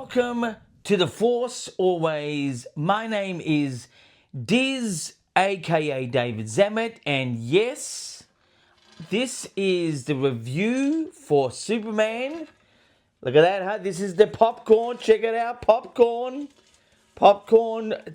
Welcome to the Force always. My name is Diz, aka David Zamet, and yes, this is the review for Superman. Look at that, huh? This is the popcorn. Check it out, popcorn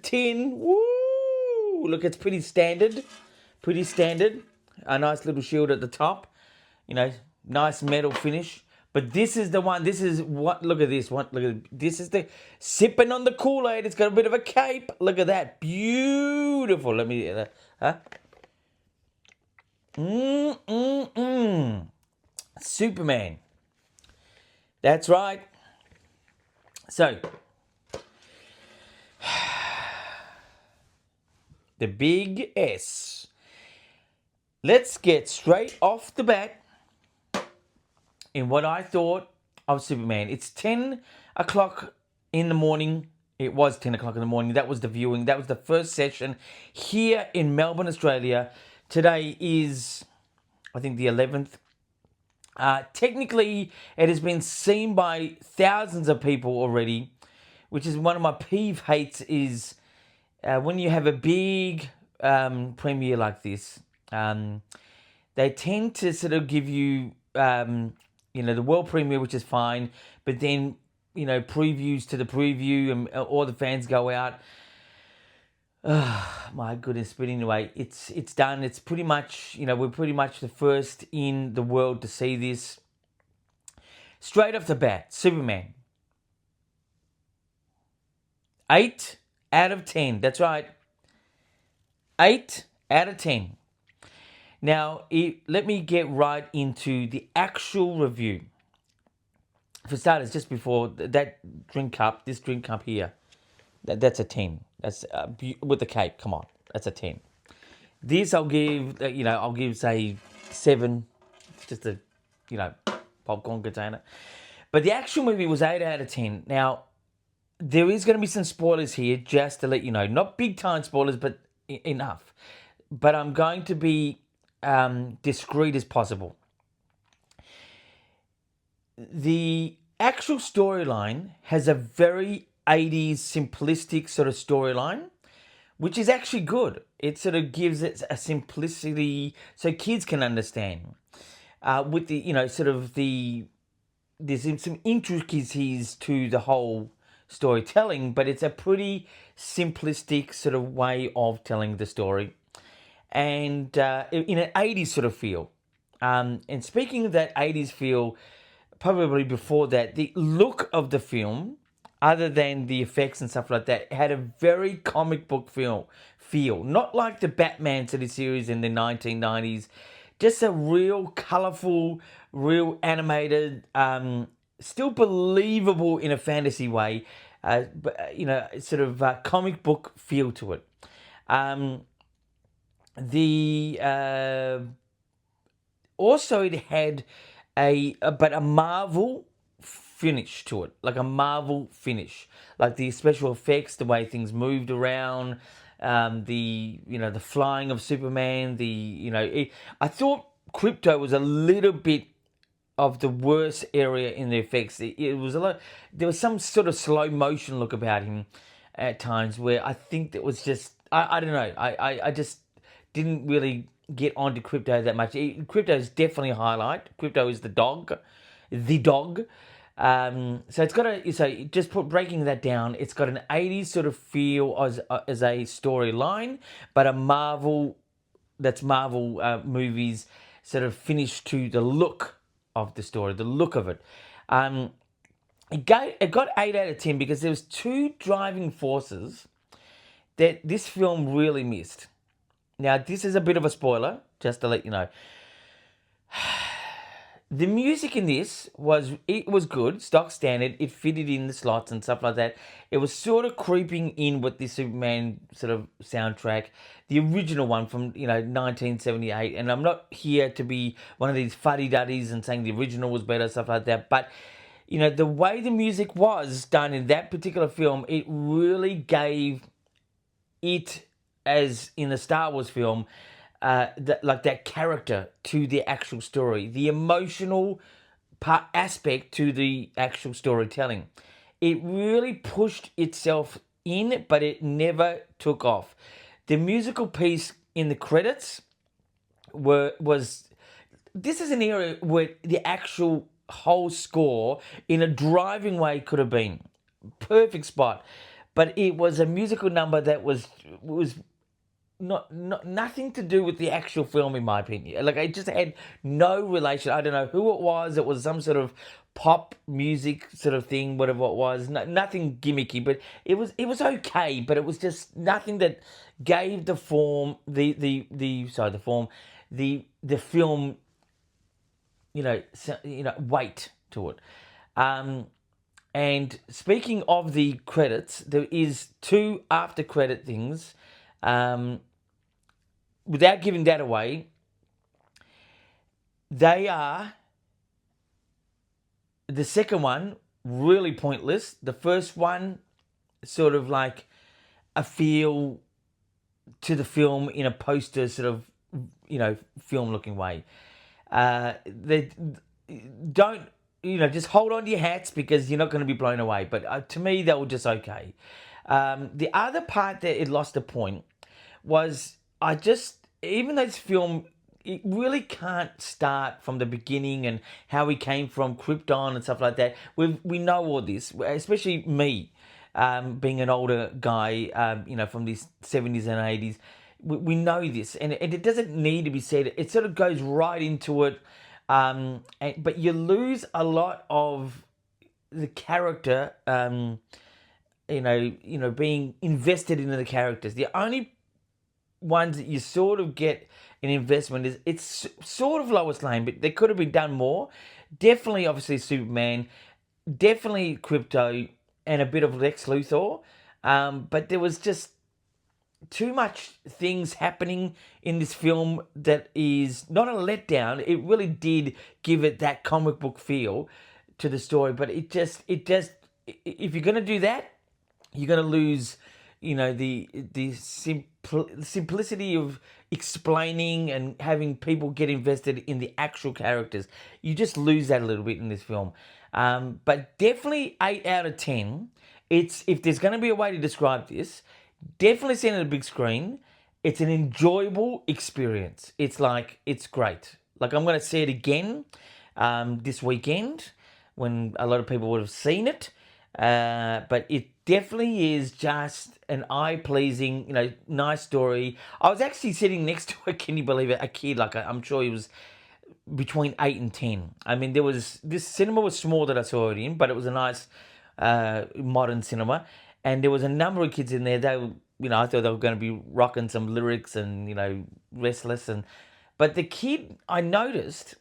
tin. Woo! Look, it's pretty standard. Pretty standard. A nice little shield at the top. You know, nice metal finish. But this is the one. This is what. Look at this one. Look at this. Is the sipping on the Kool-Aid. It's got a bit of a cape. Look at that. Beautiful. Let me. Huh? Superman. That's right. So, the big S. Let's get straight off the bat in what I thought of Superman. It's 10 o'clock in the morning. It was 10 o'clock in the morning. That was the viewing. That was the first session here in Melbourne, Australia. Today is, I think, the 11th. Technically, it has been seen by thousands of people already, which is one of my peeve hates is when you have a big premiere like this, they tend to sort of give you, the world premiere, which is fine, but then, previews to the preview and all the fans go out. My goodness, but anyway, it's done. It's pretty much, we're pretty much the first in the world to see this. Straight off the bat, Superman. 8 out of 10. That's right. 8 out of 10. Now, let me get right into the actual review. For starters, just before that this drink cup here, that's a 10. That's with the cape. Come on, that's a 10. This I'll give, say 7. It's just a, popcorn container. But the actual movie was 8 out of 10. Now, there is going to be some spoilers here, just to let you know. Not big time spoilers, but enough. But I'm going to be discreet as possible. The actual storyline has a very 80s simplistic sort of storyline, which is actually good. It sort of gives it a simplicity so kids can understand. With the, there's some intricacies to the whole storytelling, but it's a pretty simplistic sort of way of telling the story. And in an 80s sort of feel. And speaking of that 80s feel, probably before that, the look of the film, other than the effects and stuff like that, had a very comic book feel. Not like the Batman sort of series in the 1990s. Just a real colourful, real animated, still believable in a fantasy way, sort of comic book feel to it. Also it had a Marvel finish to it, like a Marvel finish, like the special effects, the way things moved around, the flying of Superman, I thought Krypto was a little bit of the worst area in the effects. It was there was some sort of slow motion look about him at times where I think that was just, I don't know, I just didn't really get onto Krypto that much. Krypto is definitely a highlight. Krypto is the dog. So it's got breaking that down, it's got an 80s sort of feel as a storyline, but a Marvel movies sort of finish to the look of the story, the look of it. It got 8 out of 10 because there was 2 driving forces that this film really missed. Now, this is a bit of a spoiler, just to let you know. The music in this was good, stock standard. It fitted in the slots and stuff like that. It was sort of creeping in with the Superman sort of soundtrack, the original one from 1978. And I'm not here to be one of these fuddy-duddies and saying the original was better, stuff like that. But the way the music was done in that particular film, it really gave it, as in the Star Wars film, that character to the actual story, the emotional aspect to the actual storytelling. it really pushed itself in, but it never took off. The musical piece in the credits was this is an area where the actual whole score in a driving way could have been perfect spot, but it was a musical number that was not nothing to do with the actual film, in my opinion. Like, it just had no relation. I don't know who it was. It was some sort of pop music sort of thing, whatever it was. No, nothing gimmicky, but it was okay. But it was just nothing that gave the form the sorry the form the film, weight to it. Um, and speaking of the credits, there is two after credit things. Um, Without giving that away, they are the second one really pointless. The first one sort of like a feel to the film in a poster sort of film looking way. They don't just hold on to your hats because you're not going to be blown away. But to me, they were just okay. The other part that it lost a point was even though this film, it really can't start from the beginning and how he came from Krypton and stuff like that. We know all this, especially me, being an older guy, from the 70s and 80s. We know this, and it doesn't need to be said. It sort of goes right into it, but you lose a lot of the character, being invested in the characters. The only ones that you sort of get an investment is it's sort of Lois Lane, but they could have been done more. Definitely, obviously, Superman, definitely Crypto, and a bit of Lex Luthor. But there was just too much things happening in this film that is not a letdown. It really did give it that comic book feel to the story, but it just if you're gonna do that, you're gonna lose, the simplicity of explaining and having people get invested in the actual characters. You just lose that a little bit in this film. But definitely 8 out of 10. If there's going to be a way to describe this, definitely seeing it on a big screen. It's an enjoyable experience. It's great. Like, I'm going to see it again this weekend when a lot of people would have seen it. But it definitely is just an eye-pleasing, nice story. I was actually sitting next to can you believe it, a kid, I'm sure he was between 8 and 10. I mean, this cinema was small that I saw it in, but it was a nice modern cinema. And there was a number of kids in there. They were, I thought they were going to be rocking some lyrics and, Restless. But the kid, I noticed,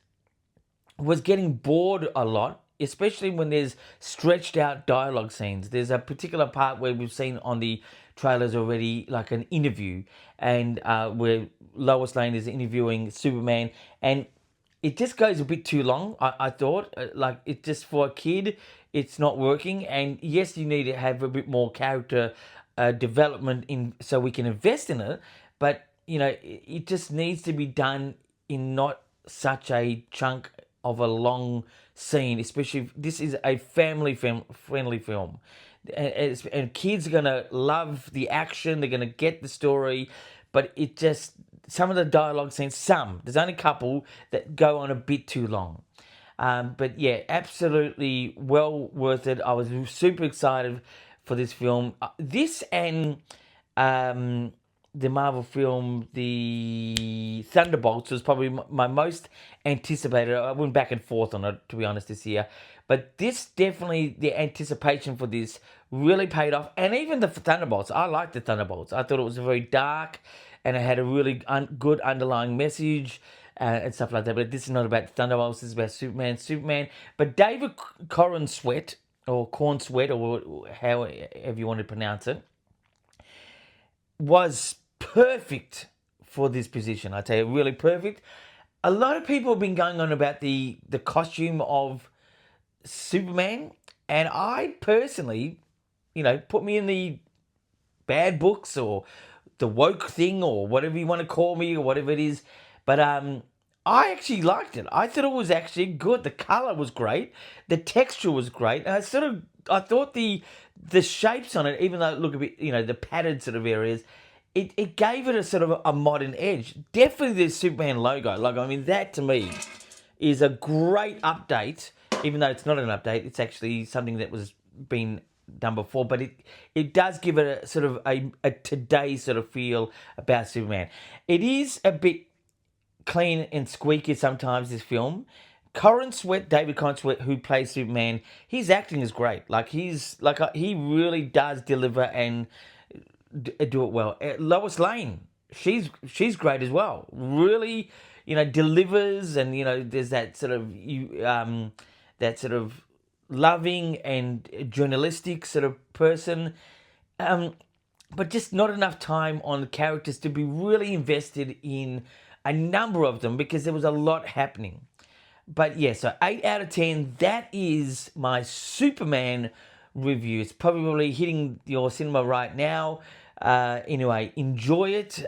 was getting bored a lot, especially when there's stretched out dialogue scenes. There's a particular part where we've seen on the trailers already, like an interview, and where Lois Lane is interviewing Superman, and it just goes a bit too long. I thought, it just for a kid, it's not working. And yes, you need to have a bit more character development so we can invest in it, but it just needs to be done in not such a chunk of a long scene, especially if this is a friendly film. And kids are going to love the action, they're going to get the story, but some of the dialogue scenes, there's only a couple that go on a bit too long. But yeah, absolutely well worth it. I was super excited for this film. This and the Marvel film, the Thunderbolts, was probably my most anticipated. I went back and forth on it, to be honest, this year. But this definitely, the anticipation for this really paid off. And even the Thunderbolts, I liked the Thunderbolts. I thought it was very dark and it had a really good underlying message and stuff like that. But this is not about the Thunderbolts, this is about Superman. But David Corn Sweat, or however you want to pronounce it, was perfect for this position. I tell you, really perfect. A lot of people have been going on about the costume of Superman, and I personally, put me in the bad books or the woke thing or whatever you want to call me or whatever it is, but I actually liked it. I thought it was actually good. The color was great, the texture was great, and it sort of I thought the shapes on it, even though it looked a bit, the padded sort of areas, it gave it a sort of a modern edge. Definitely the Superman logo. Like, I mean, that to me is a great update, even though it's not an update. It's actually something that was been done before, but it does give it a sort of a today sort of feel about Superman. It is a bit clean and squeaky sometimes, this film. David Corin Sweat, who plays Superman, his acting is great. Like, he really does deliver and do it well. Lois Lane, she's great as well. Really, delivers, and there's that sort of that sort of loving and journalistic sort of person. But just not enough time on the characters to be really invested in a number of them, because there was a lot happening. But yeah, so 8 out of 10, that is my Superman review. It's probably hitting your cinema right now. Anyway, enjoy it.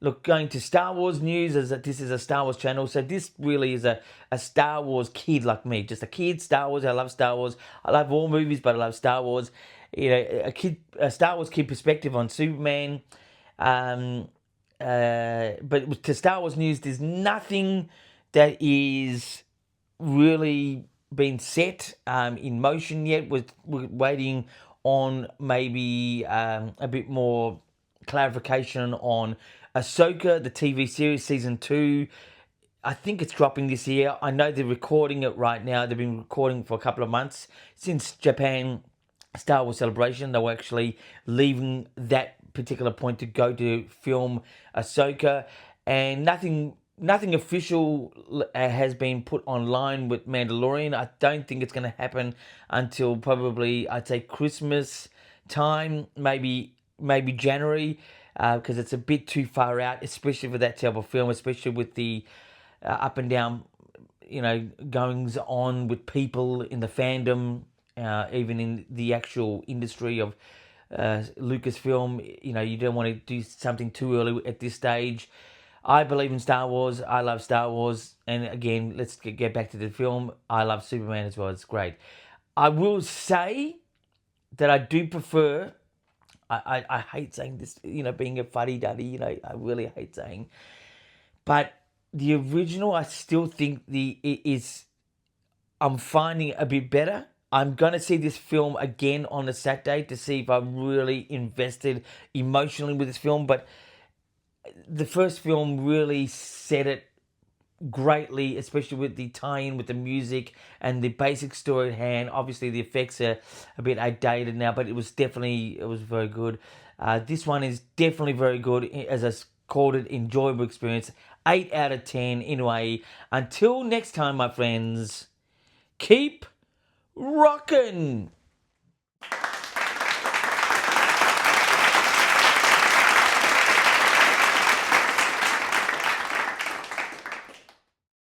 Look, going to Star Wars news, as that this is a Star Wars channel, so this really is a Star Wars kid like me. Just a kid, Star Wars. I love Star Wars. I love all movies, but I love Star Wars. A Star Wars kid perspective on Superman. But to Star Wars news, there's nothing that is really been set in motion yet. We're waiting on maybe a bit more clarification on Ahsoka, the TV series, season 2. I think it's dropping this year. I know they're recording it right now. They've been recording for a couple of months since Japan Star Wars Celebration. They were actually leaving that particular point to go to film Ahsoka, and nothing official has been put online with Mandalorian. I don't think it's going to happen until probably, I'd say, Christmas time, maybe January, because it's a bit too far out, especially for that type of film, especially with the up and down, goings on with people in the fandom, even in the actual industry of Lucasfilm. You don't want to do something too early at this stage. I believe in Star Wars. I love Star Wars. And again, let's get back to the film. I love Superman as well. It's great. I will say that I do prefer, I hate saying this, being a fuddy-duddy, I really hate saying, but the original, I still think I'm finding a bit better. I'm going to see this film again on a Saturday to see if I'm really invested emotionally with this film, but the first film really set it greatly, especially with the tie-in with the music and the basic story at hand. Obviously, the effects are a bit outdated now, but it was very good. This one is definitely very good. As I called it, enjoyable experience. 8 out of 10. Anyway, until next time, my friends, keep rocking.